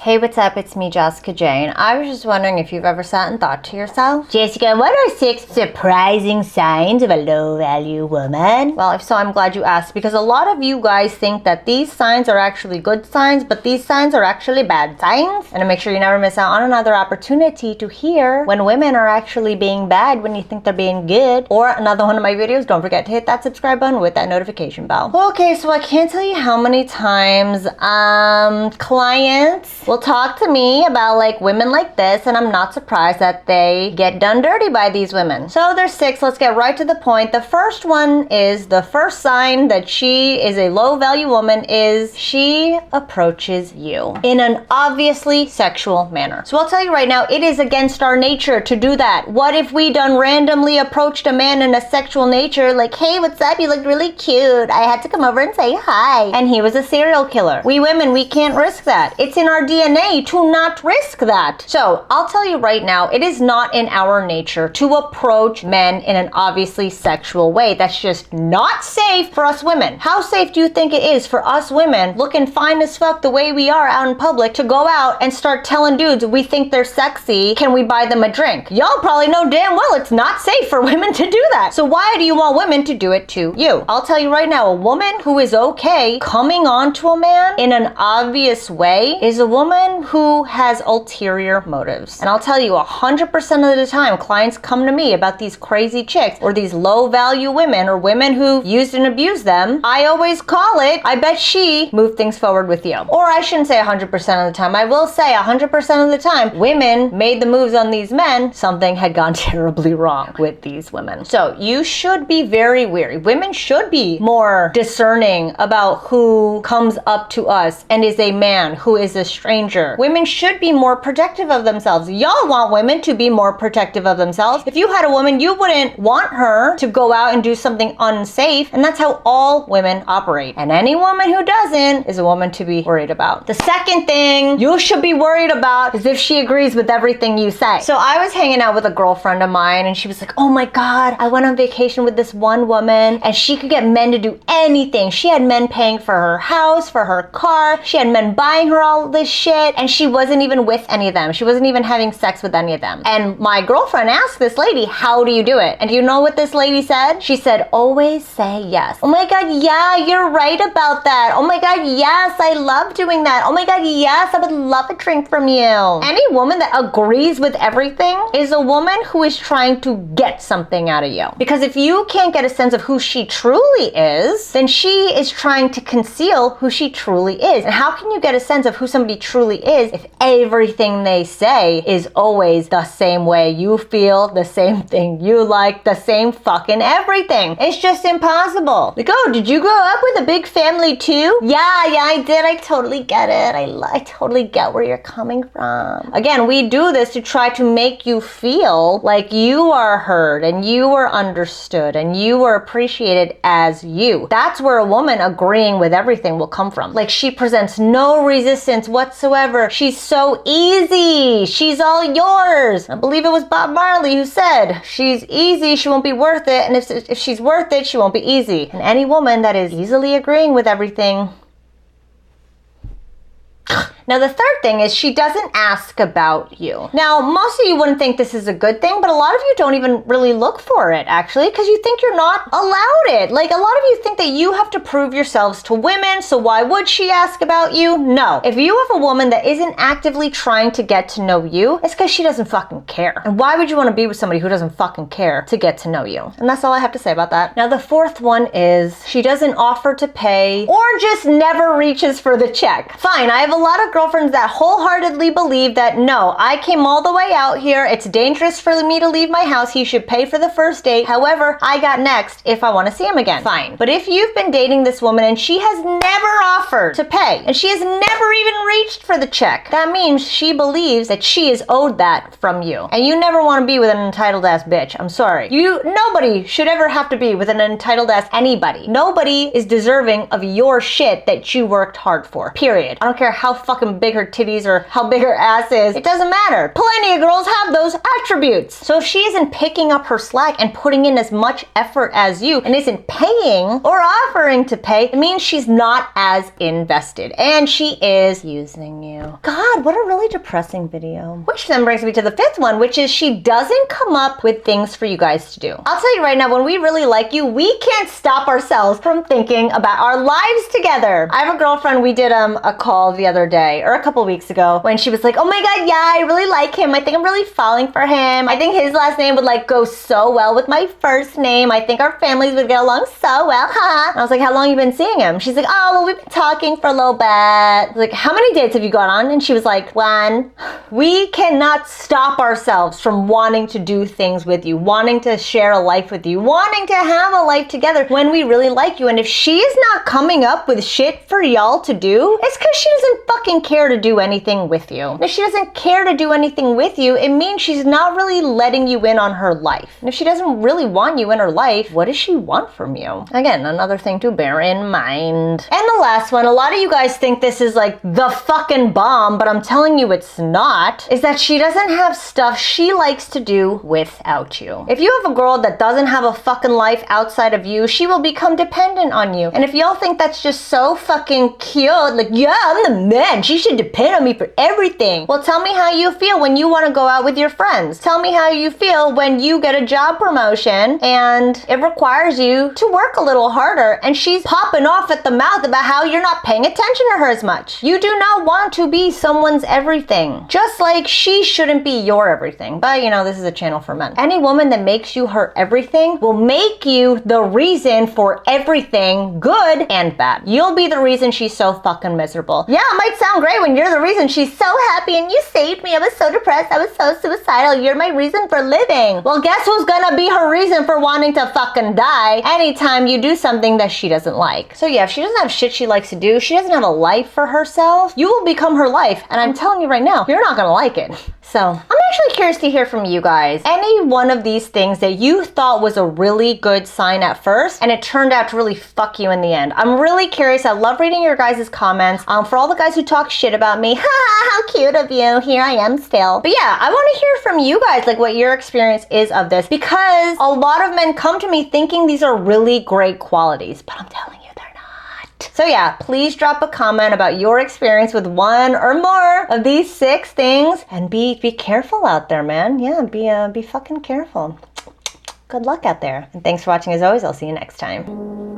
Hey, what's up? It's me, Jessica Jane. I was just wondering if you've ever sat and thought to yourself, Jessica, what are 6 surprising signs of a low-value woman? Well, if so, I'm glad you asked, because a lot of you guys think that these signs are actually good signs, but these signs are actually bad signs. And to make sure you never miss out on another opportunity to hear when women are actually being bad when you think they're being good, or another one of my videos, don't forget to hit that subscribe button with that notification bell. Okay, so I can't tell you how many times clients will talk to me about like women like this, and I'm not surprised that they get done dirty by these women. So there's 6. Let's get right to the point. The first one is, the first sign that she is a low value woman is she approaches you in an obviously sexual manner. So I'll tell you right now, it is against our nature to do that. What if we done randomly approached a man in a sexual nature, like, hey, what's up? You look really cute. I had to come over and say hi. And he was a serial killer. We women, we can't risk that. It's in our DNA to not risk that. So I'll tell you right now, it is not in our nature to approach men in an obviously sexual way. That's just not safe for us women. How safe do you think it is for us women, looking fine as fuck the way we are out in public, to go out and start telling dudes we think they're sexy, can we buy them a drink? Y'all probably know damn well it's not safe for women to do that. So why do you want women to do it to you? I'll tell you right now, a woman who is okay coming on to a man in an obvious way is a woman who has ulterior motives. And I'll tell you, 100% of the time, clients come to me about these crazy chicks or these low value women or women who used and abused them. I always call it, I bet she moved things forward with you. Or I shouldn't say 100% of the time. I will say 100% of the time, women made the moves on these men. Something had gone terribly wrong with these women. So you should be very wary. Women should be more discerning about who comes up to us and is a man, who is a stranger. Women should be more protective of themselves. Y'all want women to be more protective of themselves. If you had a woman, you wouldn't want her to go out and do something unsafe. And that's how all women operate. And any woman who doesn't is a woman to be worried about. The second thing you should be worried about is if she agrees with everything you say. So I was hanging out with a girlfriend of mine, and she was like, oh my God, I went on vacation with this one woman and she could get men to do anything. She had men paying for her house, for her car. She had men buying her all this shit, and she wasn't even with any of them. She wasn't even having sex with any of them. And my girlfriend asked this lady, how do you do it? And do you know what this lady said? She said, always say yes. Oh my God, yeah, you're right about that. Oh my God, yes, I love doing that. Oh my God, yes, I would love a drink from you. Any woman that agrees with everything is a woman who is trying to get something out of you. Because if you can't get a sense of who she truly is, then she is trying to conceal who she truly is. And how can you get a sense of who somebody truly is if everything they say is always the same way you feel, the same thing you like, the same fucking everything? It's just impossible. Like, oh, did you grow up with a big family too? Yeah, I did. I totally get it. I totally get where you're coming from. Again, we do this to try to make you feel like you are heard and you are understood and you are appreciated as you. That's where a woman agreeing with everything will come from. Like, she presents no resistance whatsoever. She's so easy. She's all yours. I believe it was Bob Marley who said, she's easy, she won't be worth it. And if she's worth it, she won't be easy. And any woman that is easily agreeing with everything. Now, the third thing is she doesn't ask about you. Now, most of you wouldn't think this is a good thing, but a lot of you don't even really look for it, actually, because you think you're not allowed it. Like, a lot of you think that you have to prove yourselves to women, so why would she ask about you? No. If you have a woman that isn't actively trying to get to know you, it's because she doesn't fucking care. And why would you want to be with somebody who doesn't fucking care to get to know you? And that's all I have to say about that. Now, the fourth one is she doesn't offer to pay or just never reaches for the check. Fine, I have a lot of girlfriends that wholeheartedly believe that, no, I came all the way out here. It's dangerous for me to leave my house. He should pay for the first date. However, I got next if I want to see him again. Fine. But if you've been dating this woman and she has never offered to pay and she has never even reached for the check, that means she believes that she is owed that from you. And you never want to be with an entitled ass bitch. I'm sorry. Nobody should ever have to be with an entitled ass anybody. Nobody is deserving of your shit that you worked hard for. Period. I don't care how fucking how big her titties or how big her ass is. It doesn't matter. Plenty of girls have those attributes. So if she isn't picking up her slack and putting in as much effort as you and isn't paying or offering to pay, it means she's not as invested and she is using you. God, what a really depressing video. Which then brings me to the fifth one, which is she doesn't come up with things for you guys to do. I'll tell you right now, when we really like you, we can't stop ourselves from thinking about our lives together. I have a girlfriend, we did a call the other day or a couple weeks ago when she was like, oh my God, yeah, I really like him. I think I'm really falling for him. I think his last name would like go so well with my first name. I think our families would get along so well, haha. I was like, how long have you been seeing him? She's like, oh, well, we've been talking for a little bit. I was like, how many dates have you gone on? And she was like, one. We cannot stop ourselves from wanting to do things with you, wanting to share a life with you, wanting to have a life together when we really like you. And if she is not coming up with shit for y'all to do, it's because she doesn't fucking care to do anything with you. And if she doesn't care to do anything with you, it means she's not really letting you in on her life. And if she doesn't really want you in her life, what does she want from you? Again, another thing to bear in mind. And the last one, a lot of you guys think this is like the fucking bomb, but I'm telling you it's not, is that she doesn't have stuff she likes to do without you. If you have a girl that doesn't have a fucking life outside of you, she will become dependent on you. And if y'all think that's just so fucking cute, like, yeah, I'm the man, she should depend on me for everything. Well, tell me how you feel when you want to go out with your friends. Tell me how you feel when you get a job promotion and it requires you to work a little harder and she's popping off at the mouth about how you're not paying attention to her as much. You do not want to be someone's everything. Just like she shouldn't be your everything. But you know, this is a channel for men. Any woman that makes you her everything will make you the reason for everything, good and bad. You'll be the reason she's so fucking miserable. Yeah, it might sound great when you're the reason she's so happy and you saved me. I was so depressed. I was so suicidal. You're my reason for living. Well, guess who's gonna be her reason for wanting to fucking die anytime you do something that she doesn't like? So yeah, if she doesn't have shit she likes to do, she doesn't have a life for herself, you will become her life. And I'm telling you right now, you're not gonna like it. So I'm actually curious to hear from you guys. Any one of these things that you thought was a really good sign at first and it turned out to really fuck you in the end. I'm really curious. I love reading your guys' comments. For all the guys who talk shit about me, how cute of you. Here I am still. But yeah, I want to hear from you guys, like what your experience is of this, because a lot of men come to me thinking these are really great qualities, but I'm telling you, they're not. So yeah, please drop a comment about your experience with one or more of these 6 things and be careful out there, man. Yeah, be fucking careful. Good luck out there. And thanks for watching as always. I'll see you next time.